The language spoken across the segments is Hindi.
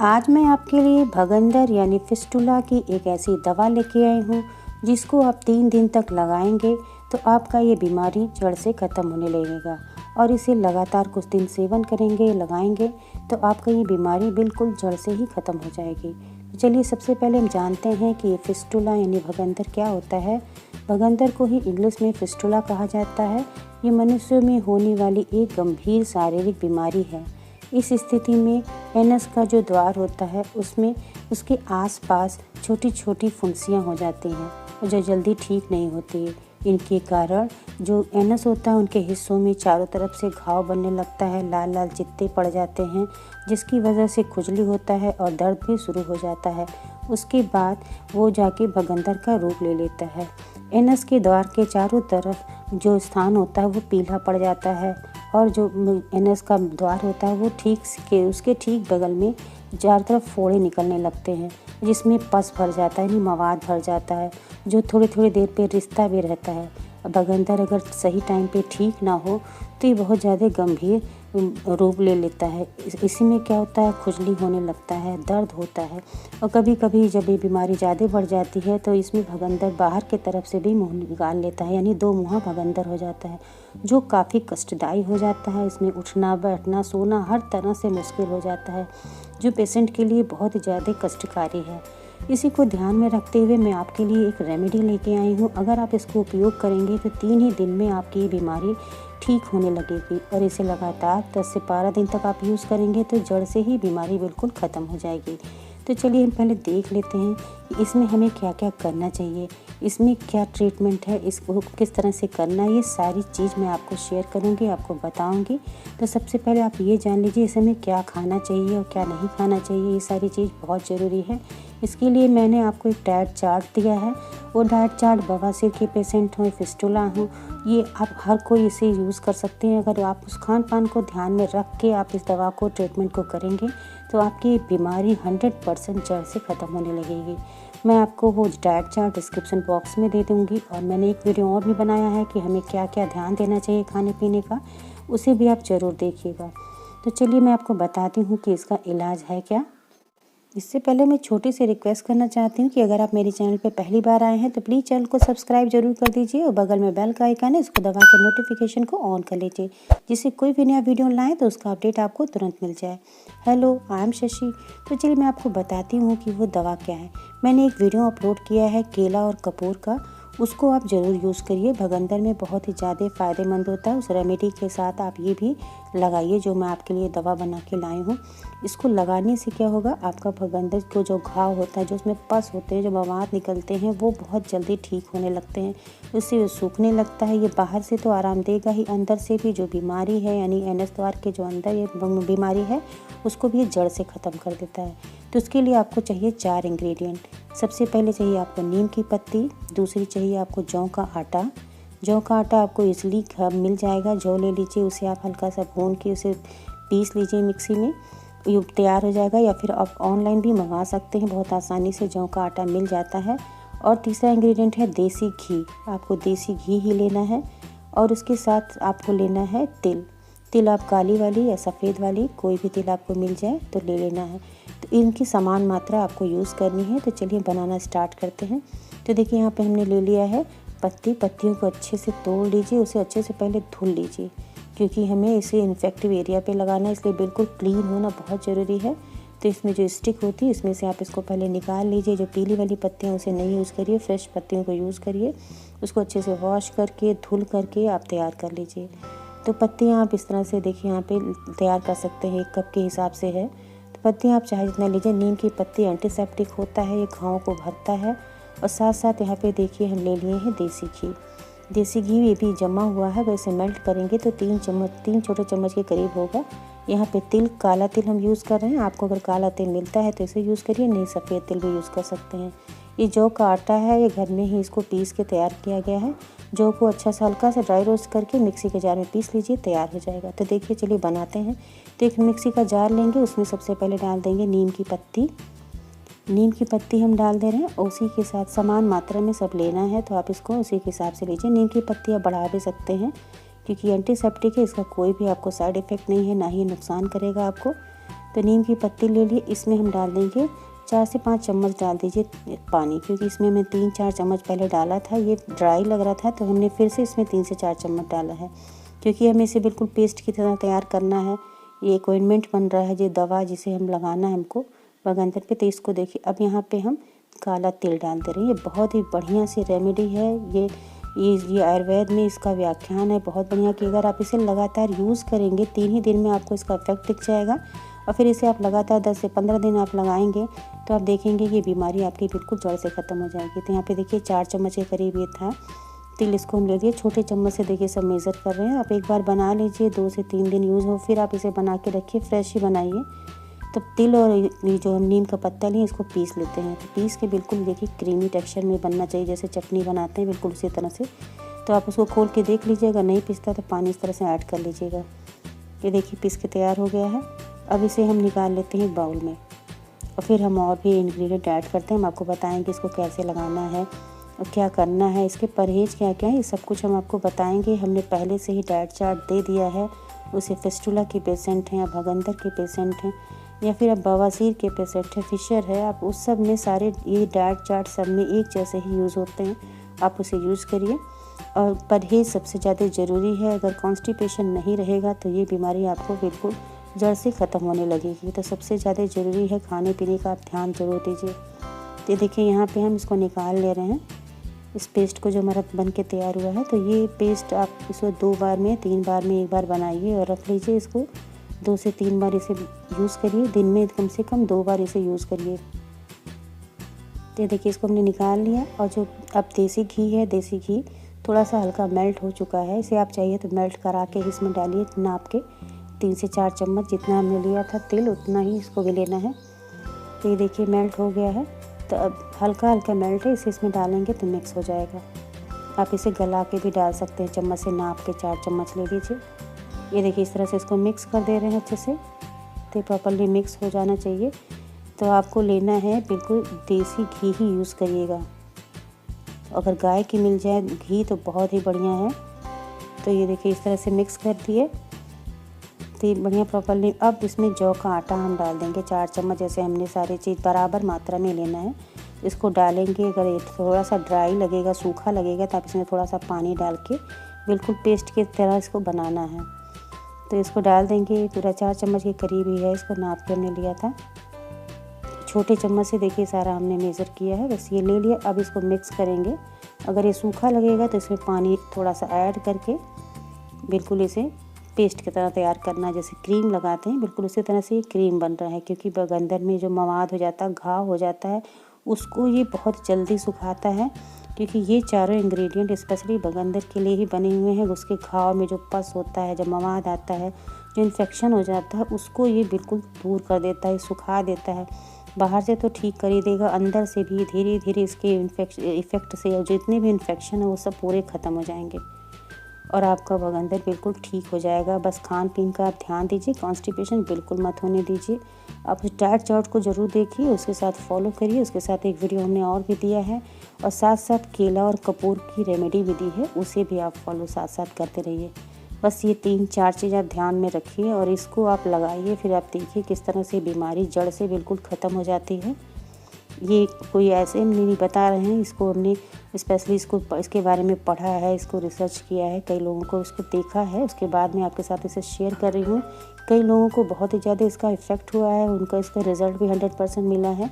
आज मैं आपके लिए भगंदर यानी फिस्टुला की एक ऐसी दवा लेके आई हूँ जिसको आप 3 दिन तक लगाएंगे तो आपका ये बीमारी जड़ से ख़त्म होने लगेगा। और इसे लगातार कुछ दिन सेवन करेंगे, लगाएंगे तो आपका ये बीमारी बिल्कुल जड़ से ही ख़त्म हो जाएगी। तो चलिए सबसे पहले हम जानते हैं कि ये फिस्टुला यानी भगंदर क्या होता है। भगंदर को ही इंग्लिश में फिस्टुला कहा जाता है। ये मनुष्यों में होने वाली एक गंभीर शारीरिक बीमारी है। इस स्थिति में एनस का जो द्वार होता है उसमें उसके आसपास छोटी छोटी फुंसियाँ हो जाती हैं जो जल्दी ठीक नहीं होती। इनके कारण जो एनस होता है उनके हिस्सों में चारों तरफ से घाव बनने लगता है, लाल लाल चित्ते पड़ जाते हैं जिसकी वजह से खुजली होता है और दर्द भी शुरू हो जाता है। उसके बाद वो जाके भगंदर का रूप ले लेता है। एनस के द्वार के चारों तरफ जो स्थान होता है वो पीला पड़ जाता है और जो एनस का द्वार होता है वो उसके ठीक बगल में चारों तरफ फोड़े निकलने लगते हैं जिसमें पस भर जाता है, यानी मवाद भर जाता है जो थोड़ी थोड़ी देर पे रिश्ता भी रहता है। भगंदर अगर सही टाइम पे ठीक ना हो तो ये बहुत ज़्यादा गंभीर रूप ले लेता है। इसी में क्या होता है, खुजली होने लगता है, दर्द होता है और कभी कभी जब ये बीमारी ज़्यादा बढ़ जाती है तो इसमें भगंदर बाहर के तरफ से भी मुँह निकाल लेता है, यानी 2 मुँहा भगंदर हो जाता है जो काफ़ी कष्टदायी हो जाता है। इसमें उठना बैठना सोना हर तरह से मुश्किल हो जाता है जो पेशेंट के लिए बहुत ज़्यादा कष्टकारी है। इसी को ध्यान में रखते हुए मैं आपके लिए एक रेमेडी लेके आई हूँ। अगर आप इसको उपयोग करेंगे तो 3 ही दिन में आपकी ये बीमारी ठीक होने लगेगी और इसे लगातार 10 से 12 दिन तक आप यूज़ करेंगे तो जड़ से ही बीमारी बिल्कुल ख़त्म हो जाएगी। तो चलिए हम पहले देख लेते हैं कि इसमें हमें क्या क्या करना चाहिए, इसमें क्या ट्रीटमेंट है, इसको किस तरह से करना है। ये सारी चीज़ मैं आपको शेयर करूँगी, आपको बताऊँगी। तो सबसे पहले आप ये जान लीजिए इसमें क्या खाना चाहिए और क्या नहीं खाना चाहिए। ये सारी चीज़ बहुत ज़रूरी है। इसके लिए मैंने आपको एक डाइट चार्ट दिया है। वो डाइट चार्ट बवासीर के पेशेंट हों, फिस्टुला हों, ये आप हर कोई इसे यूज़ कर सकते हैं। अगर आप उस खान पान को ध्यान में रख के आप इस दवा को ट्रीटमेंट को करेंगे तो आपकी बीमारी 100% जड़ से ख़त्म होने लगेगी। मैं आपको वो डाइट चार्ट डिस्क्रिप्शन बॉक्स में दे दूँगी और मैंने एक वीडियो और भी बनाया है कि हमें क्या क्या ध्यान देना चाहिए खाने पीने का, उसे भी आप ज़रूर देखिएगा। तो चलिए मैं आपको बताती हूँ कि इसका इलाज है क्या। इससे पहले मैं छोटी सी रिक्वेस्ट करना चाहती हूँ कि अगर आप मेरे चैनल पर पहली बार आए हैं तो प्लीज़ चैनल को सब्सक्राइब जरूर कर दीजिए और बगल में बेल का आइकन है, इसको दबा के नोटिफिकेशन को ऑन कर लीजिए जिससे कोई भी नया वीडियो लाएँ तो उसका अपडेट आपको तुरंत मिल जाए। Hello, I am Shashi. तो चलिए मैं आपको बताती हूँ कि वो दवा क्या है। मैंने एक वीडियो अपलोड किया है केला और कपूर का, उसको आप ज़रूर यूज़ करिए। भगंदर में बहुत ही ज़्यादा फ़ायदेमंद होता है। उस रेमेडी के साथ आप ये भी लगाइए जो मैं आपके लिए दवा बना के लाई हूँ। इसको लगाने से क्या होगा, आपका भगंदर को जो घाव होता है, जो उसमें पस होते हैं, जो मवाद निकलते हैं, वो बहुत जल्दी ठीक होने लगते हैं। उससे वो सूखने लगता है। ये बाहर से तो आराम देगा ही, अंदर से भी जो बीमारी है यानी एनस द्वार के जो अंदर ये बीमारी है उसको भी ये जड़ से ख़त्म कर देता है। तो उसके लिए आपको चाहिए 4 इंग्रेडिएंट। सबसे पहले चाहिए आपको नीम की पत्ती, दूसरी चाहिए आपको जौ का आटा। जौ का आटा आपको इजली मिल जाएगा। जौ ले लीजिए, उसे आप हल्का सा भून के उसे पीस लीजिए मिक्सी में, ये तैयार हो जाएगा। या फिर आप ऑनलाइन भी मंगा सकते हैं, बहुत आसानी से जौ का आटा मिल जाता है। और तीसरा इंग्रेडिएंट है देसी घी। आपको देसी घी ही लेना है और उसके साथ आपको लेना है तिल। तिल आप काली वाली या सफ़ेद वाली कोई भी तिल आपको मिल जाए तो ले लेना है। तो इनकी समान मात्रा आपको यूज़ करनी है। तो चलिए बनाना स्टार्ट करते हैं। तो देखिए यहाँ पे हमने ले लिया है पत्तियों को अच्छे से तोड़ लीजिए, उसे अच्छे से पहले धुल लीजिए क्योंकि हमें इसे इन्फेक्टिव एरिया पे लगाना है, इसलिए बिल्कुल क्लीन होना बहुत ज़रूरी है। तो इसमें जो स्टिक होती है इसमें से आप इसको पहले निकाल लीजिए। जो पीली वाली पत्तियाँ उसे नहीं यूज़ करिए, फ्रेश पत्तियों को यूज़ करिए। उसको अच्छे से वॉश करके धुल करके आप तैयार कर लीजिए। तो पत्तियाँ आप इस तरह से देखिए यहाँ पे तैयार कर सकते हैं, 1 कप के हिसाब से है। तो पत्तियाँ आप चाहे जितना लीजिए। नीम की पत्ती एंटीसेप्टिक होता है, ये घावों को भरता है। और साथ साथ यहाँ पे देखिए हम ले लिए हैं देसी घी। देसी घी ये भी जमा हुआ है, अगर इसे मेल्ट करेंगे तो 3 छोटे चम्मच के करीब होगा। यहाँ पे तिल, काला तिल हम यूज़ कर रहे हैं। आपको अगर काला तिल मिलता है तो इसे यूज़ करिए, नहीं सफ़ेद तिल भी यूज़ कर सकते हैं। ये जौ का आटा है, ये घर में ही इसको पीस के तैयार किया गया है। जौ को अच्छा सा हल्का सा ड्राई रोस्ट करके मिक्सी के जार में पीस लीजिए, तैयार हो जाएगा। तो देखिए चलिए बनाते हैं। तो एक मिक्सी का जार लेंगे, उसमें सबसे पहले डाल देंगे नीम की पत्ती। नीम की पत्ती हम डाल दे रहे हैं, उसी के साथ समान मात्रा में सब लेना है तो आप इसको उसी के हिसाब से लीजिए। नीम की पत्ती आप बढ़ा भी सकते हैं क्योंकि एंटीसेप्टिक है, इसका कोई भी आपको साइड इफ़ेक्ट नहीं है, ना ही नुकसान करेगा आपको। तो नीम की पत्ती ले लिए, इसमें हम डाल देंगे 4 से 5 चम्मच डाल दीजिए पानी, क्योंकि इसमें मैं 3-4 चम्मच पहले डाला था, ये ड्राई लग रहा था तो हमने फिर से इसमें 3 से 4 चम्मच डाला है, क्योंकि हमें इसे बिल्कुल पेस्ट की तरह तैयार करना है। ये एक ऑइंटमेंट बन रहा है, ये दवा जिसे हम लगाना है हमको बगंदर पे। तो इसको देखिए, अब यहाँ पे हम काला तिल डाल दे रहे हैं। ये बहुत ही बढ़िया सी रेमेडी है, ये आयुर्वेद में इसका व्याख्यान है बहुत बढ़िया, कि अगर आप इसे लगातार यूज़ करेंगे 3 ही दिन में आपको इसका इफेक्ट दिख जाएगा। और फिर इसे आप लगातार 10 से 15 दिन आप लगाएंगे तो आप देखेंगे कि बीमारी आपकी बिल्कुल जड़ से ख़त्म हो जाएगी। तो यहाँ पे देखिए 4 चम्मच के करीब ये था तिल, इसको हम ले लिए। छोटे चम्मच से देखिए सब मेज़र कर रहे हैं। आप एक बार बना लीजिए, 2 से 3 दिन यूज़ हो, फिर आप इसे बना के रखिए, फ्रेश ही बनाइए। तो तिल और ये जो हम नीम का पत्ता लिए इसको पीस लेते हैं। तो पीस के बिल्कुल देखिए क्रीमी टेक्सचर में बनना चाहिए, जैसे चटनी बनाते हैं बिल्कुल उसी तरह से। तो आप उसको खोल के देख लीजिएगा, नहीं पिसता तो पानी इस तरह से ऐड कर लीजिएगा। ये देखिए पीस के तैयार हो गया है। अब इसे हम निकाल लेते हैं बाउल में, और फिर हम और भी इंग्रेडिएंट ऐड करते हैं। हम आपको बताएंगे इसको कैसे लगाना है और क्या करना है, इसके परहेज़ क्या क्या है, ये सब कुछ हम आपको बताएंगे। हमने पहले से ही डाइट चार्ट दे दिया है, उसे फिस्टुला के पेशेंट हैं या भगंदर के पेशेंट हैं या फिर आप बवासीर के पेशेंट हैं, फिशर है, आप उस सब में सारे ये डाइट चार्ट सब में एक जैसे ही यूज़ होते हैं। आप उसे यूज़ करिए। और परहेज़ सबसे ज़्यादा ज़रूरी है। अगर कॉन्स्टिपेशन नहीं रहेगा तो ये बीमारी आपको बिल्कुल जड़ से ख़त्म होने लगेगी। तो सबसे ज़्यादा ज़रूरी है खाने पीने का आप ध्यान ज़रूर दीजिए। तो देखिए यहाँ पे हम इसको निकाल ले रहे हैं, इस पेस्ट को जो हमारा बन के तैयार हुआ है। तो ये पेस्ट आप इसको 2 बार में 3 बार में एक बार बनाइए और रख लीजिए। इसको 2 से 3 बार इसे यूज़ करिए, दिन में कम से कम 2 बार इसे यूज़ करिए। तो देखिए इसको हमने निकाल लिया। और जो अब देसी घी है, देसी घी थोड़ा सा हल्का मेल्ट हो चुका है, इसे आप चाहिए तो मेल्ट करा के इसमें डालिए, नाप के 3 से 4 चम्मच, जितना हमने लिया था तिल उतना ही इसको भी लेना है। तो ये देखिए मेल्ट हो गया है। तो अब हल्का हल्का मेल्ट है, इसे इसमें डालेंगे तो मिक्स हो जाएगा। आप इसे गला के भी डाल सकते हैं, चम्मच से नाप के 4 चम्मच ले लीजिए। ये देखिए इस तरह से इसको मिक्स कर दे रहे हैं अच्छे से, तो प्रॉपर्ली मिक्स हो जाना चाहिए। तो आपको लेना है बिल्कुल देसी घी ही यूज़ करिएगा। अगर गाय की मिल जाए घी तो बहुत ही बढ़िया है। तो ये देखिए इस तरह से मिक्स कर दिए, तो बढ़िया प्रॉपर्ली। अब इसमें जौ का आटा हम डाल देंगे 4 चम्मच, जैसे हमने सारी चीज़ बराबर मात्रा में लेना है। इसको डालेंगे, अगर ये थोड़ा सा ड्राई लगेगा, सूखा लगेगा, तो आप इसमें थोड़ा सा पानी डाल के बिल्कुल पेस्ट की तरह इसको बनाना है। तो इसको डाल देंगे, पूरा 4 चम्मच के करीब ही है, इसको नाप के हमने लिया था। छोटे चम्मच से देखिए सारा हमने मेज़र किया है, बस ये ले लिया। अब इसको मिक्स करेंगे। अगर ये सूखा लगेगा तो इसमें पानी थोड़ा सा ऐड करके बिल्कुल इसे पेस्ट की तरह तैयार करना है, जैसे क्रीम लगाते हैं बिल्कुल उसी तरह से ये क्रीम बन रहा है। क्योंकि बगंदर में जो मवाद हो जाता है, घाव हो जाता है, उसको ये बहुत जल्दी सुखाता है। क्योंकि ये चारों इंग्रेडिएंट स्पेशली बगंदर के लिए ही बने हुए हैं। उसके घाव में जो पस होता है, जब मवाद आता है, जो इन्फेक्शन हो जाता है, उसको ये बिल्कुल दूर कर देता है, सुखा देता है। बाहर से तो ठीक कर ही देगा, अंदर से भी धीरे धीरे इसके इफ़ेक्ट से जितने भी इन्फेक्शन है वो सब पूरे ख़त्म हो जाएंगे और आपका बगंदर बिल्कुल ठीक हो जाएगा। बस खान पीन का आप ध्यान दीजिए, कॉन्स्टिपेशन बिल्कुल मत होने दीजिए। आप उस डाइट चार्ट को ज़रूर देखिए, उसके साथ फॉलो करिए। उसके साथ एक वीडियो हमने और भी दिया है, और साथ साथ केला और कपूर की रेमेडी भी दी है, उसे भी आप फॉलो साथ साथ करते रहिए। बस ये 3-4 चीज़ आप ध्यान में रखिए और इसको आप लगाइए, फिर आप देखिए किस तरह से बीमारी जड़ से बिल्कुल ख़त्म हो जाती है। ये कोई ऐसे हम नहीं बता रहे हैं, इसको हमने स्पेशली इसके बारे में पढ़ा है, इसको रिसर्च किया है, कई लोगों को इसको देखा है, उसके बाद मैं आपके साथ इसे शेयर कर रही हूँ। कई लोगों को बहुत ही ज़्यादा इसका इफ़ेक्ट हुआ है, उनका इसका रिज़ल्ट भी 100% मिला है।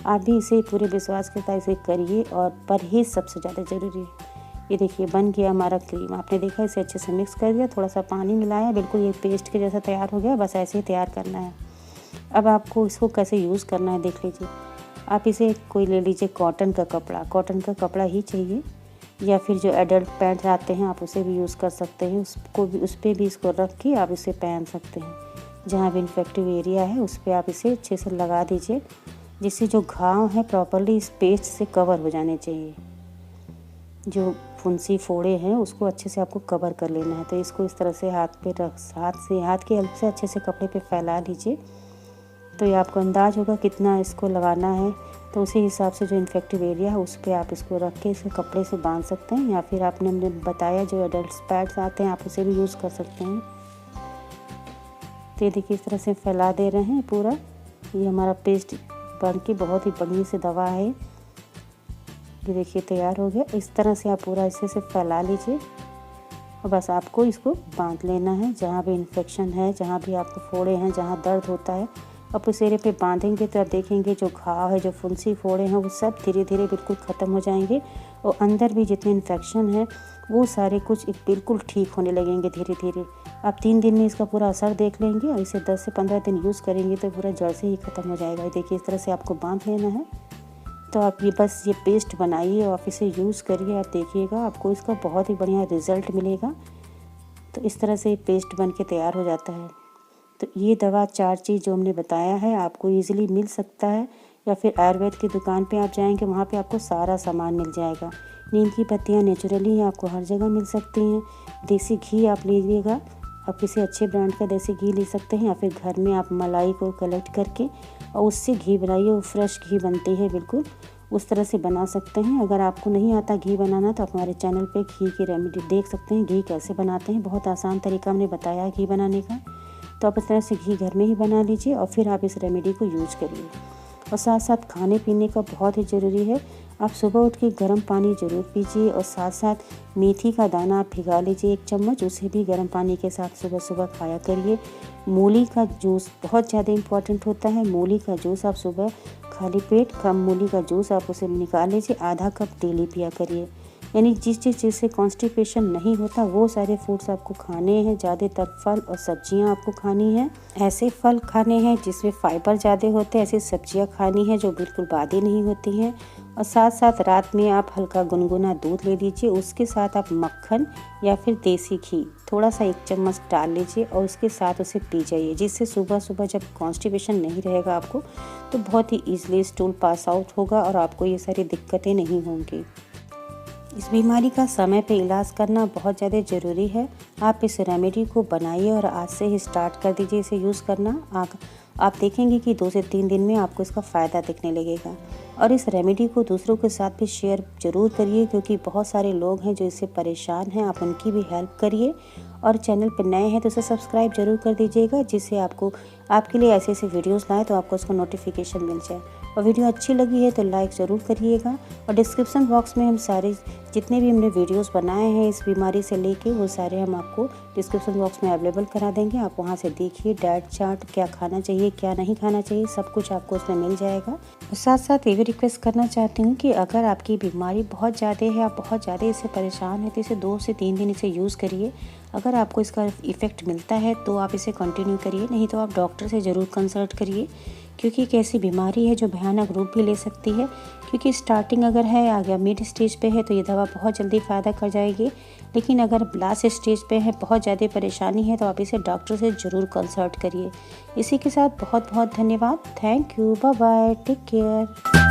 आप भी इसे पूरे विश्वास के साथ इसे करिए, और परहेज़ सबसे ज़्यादा ज़रूरी है। ये देखिए बन गया हमारा क्रीम, आपने देखा, इसे अच्छे से मिक्स कर दिया, थोड़ा सा पानी मिलाया, बिल्कुल ये पेस्ट के जैसा तैयार हो गया। बस ऐसे ही तैयार करना है। अब आपको इसको कैसे यूज़ करना है देख लीजिए। आप इसे कोई ले लीजिए कॉटन का कपड़ा ही चाहिए, या फिर जो एडल्ट पैंट आते हैं आप उसे भी यूज़ कर सकते हैं। उसको भी, उस पर भी इसको रख के आप इसे पहन सकते हैं। जहाँ भी इन्फेक्टिव एरिया है उस पर आप इसे अच्छे से लगा दीजिए, जिससे जो घाव है प्रॉपर्ली इस पेस्ट से कवर हो जाने चाहिए। जो फुंसी फोड़े हैं उसको अच्छे से आपको कवर कर लेना है। तो इसको इस तरह से हाथ की हेल्प से अच्छे से कपड़े पे फैला लीजिए। तो ये आपको अंदाज़ होगा कितना इसको लगाना है। तो उसी हिसाब से जो इन्फेक्टिव एरिया है उस पर आप इसको रख के इसे कपड़े से बांध सकते हैं, या फिर हमने बताया जो एडल्ट पैड्स आते हैं आप उसे भी यूज़ कर सकते हैं। तो ये देखिए इस तरह से फैला दे रहे हैं पूरा। ये हमारा पेस्ट बन के बहुत ही बढ़िया से दवा है। ये देखिए तैयार हो गया। इस तरह से आप पूरा अच्छे से फैला लीजिए और बस आपको इसको बांध लेना है। जहाँ भी इन्फेक्शन है, जहाँ भी आपको फोड़े हैं, जहाँ दर्द होता है, आप उस एरिया पे बांधेंगे तो आप देखेंगे जो घाव है, जो फुंसी फोड़े हैं, वो सब धीरे धीरे बिल्कुल ख़त्म हो जाएंगे और अंदर भी जितने इन्फेक्शन है वो सारे कुछ बिल्कुल ठीक होने लगेंगे धीरे धीरे। आप 3 दिन में इसका पूरा असर देख लेंगे और इसे 10 से 15 दिन यूज़ करेंगे तो पूरा जड़ से ही ख़त्म हो जाएगा। देखिए इस तरह से आपको बांध लेना है। तो आप ये बस ये पेस्ट बनाइए और आप इसे यूज़ करिए। आप देखिएगा आपको इसका बहुत ही बढ़िया रिज़ल्ट मिलेगा। तो इस तरह से पेस्ट बन के तैयार हो जाता है। तो ये दवा 4 चीज़ जो हमने बताया है आपको ईज़िली मिल सकता है, या फिर आयुर्वेद की दुकान पे आप जाएंगे वहाँ पे आपको सारा सामान मिल जाएगा। नीम की पत्तियाँ नेचुरली आपको हर जगह मिल सकती हैं। देसी घी आप लीजिएगा, आप किसी अच्छे ब्रांड का देसी घी ले सकते हैं, या फिर घर में आप मलाई को कलेक्ट करके और उससे घी बनाइए। वो फ्रेश घी बनती है, बिल्कुल उस तरह से बना सकते हैं। अगर आपको नहीं आता घी बनाना तो आप हमारे चैनल पे घी की रेमेडी देख सकते हैं, घी कैसे बनाते हैं। बहुत आसान तरीका हमने बताया है घी बनाने का। तो आप इस तरह से घी घर में ही बना लीजिए और फिर आप इस रेमेडी को यूज करिए। और साथ साथ खाने पीने का बहुत ही ज़रूरी है। आप सुबह उठ के गर्म पानी ज़रूर पीजिए और साथ साथ मेथी का दाना आप भिगा लीजिए 1 चम्मच, उसे भी गर्म पानी के साथ सुबह सुबह खाया करिए। मूली का जूस बहुत ज़्यादा इम्पॉर्टेंट होता है। मूली का जूस आप सुबह खाली पेट कम मूली का जूस आप उसे निकाल लीजिए, आधा कप डेली पिया करिए। यानी जिस चीज़ से कॉन्स्टिपेशन नहीं होता वो सारे फूड्स आपको खाने हैं। ज़्यादातर फल और सब्जियां आपको खानी है। ऐसे फल खाने हैं जिसमें फाइबर ज़्यादा होते हैं, ऐसी सब्जियां खानी है जो बिल्कुल बादी नहीं होती हैं। और साथ साथ रात में आप हल्का गुनगुना दूध ले लीजिए, उसके साथ आप मक्खन या फिर देसी घी थोड़ा सा 1 चम्मच डाल लीजिए और उसके साथ उसे पी जाइए, जिससे सुबह सुबह जब कॉन्स्टिपेशन नहीं रहेगा आपको तो बहुत ही ईजिली स्टूल पास आउट होगा और आपको ये सारी दिक्कतें नहीं होंगी। इस बीमारी का समय पे इलाज करना बहुत ज़्यादा ज़रूरी है। आप इस रेमेडी को बनाइए और आज से ही स्टार्ट कर दीजिए इसे यूज़ करना। आप देखेंगे कि 2 से 3 दिन में आपको इसका फ़ायदा दिखने लगेगा। और इस रेमेडी को दूसरों के साथ भी शेयर ज़रूर करिए, क्योंकि बहुत सारे लोग हैं जो इससे परेशान हैं। आप उनकी भी हेल्प करिए और चैनल पर नए हैं तो इसे सब्सक्राइब जरूर कर दीजिएगा, जिससे आपके लिए ऐसे ऐसे वीडियोस लाएँ तो आपको उसका नोटिफिकेशन मिल जाए। और वीडियो अच्छी लगी है तो लाइक ज़रूर करिएगा। और डिस्क्रिप्शन बॉक्स में हम सारे जितने भी हमने वीडियोस बनाए हैं इस बीमारी से लेके वो सारे हम आपको डिस्क्रिप्शन बॉक्स में अवेलेबल करा देंगे। आप वहां से देखिए डाइट चार्ट, क्या खाना चाहिए क्या नहीं खाना चाहिए, सब कुछ आपको उसमें मिल जाएगा। और साथ साथ ये भी रिक्वेस्ट करना चाहती हूँ कि अगर आपकी बीमारी बहुत ज़्यादा है, आप बहुत ज़्यादा इससे परेशान हैं, तो इसे 2 से 3 दिन इसे यूज़ करिए। अगर आपको इसका इफ़ेक्ट मिलता है तो आप इसे कंटिन्यू करिए, नहीं तो आप डॉक्टर से ज़रूर कंसल्ट करिए, क्योंकि एक ऐसी बीमारी है जो भयानक रूप भी ले सकती है। क्योंकि स्टार्टिंग अगर है या मिड स्टेज पे है तो ये दवा बहुत जल्दी फ़ायदा कर जाएगी, लेकिन अगर लास्ट स्टेज पे है, बहुत ज़्यादा परेशानी है, तो आप इसे डॉक्टर से ज़रूर कंसल्ट करिए। इसी के साथ बहुत बहुत धन्यवाद। Thank you, bye bye, take care.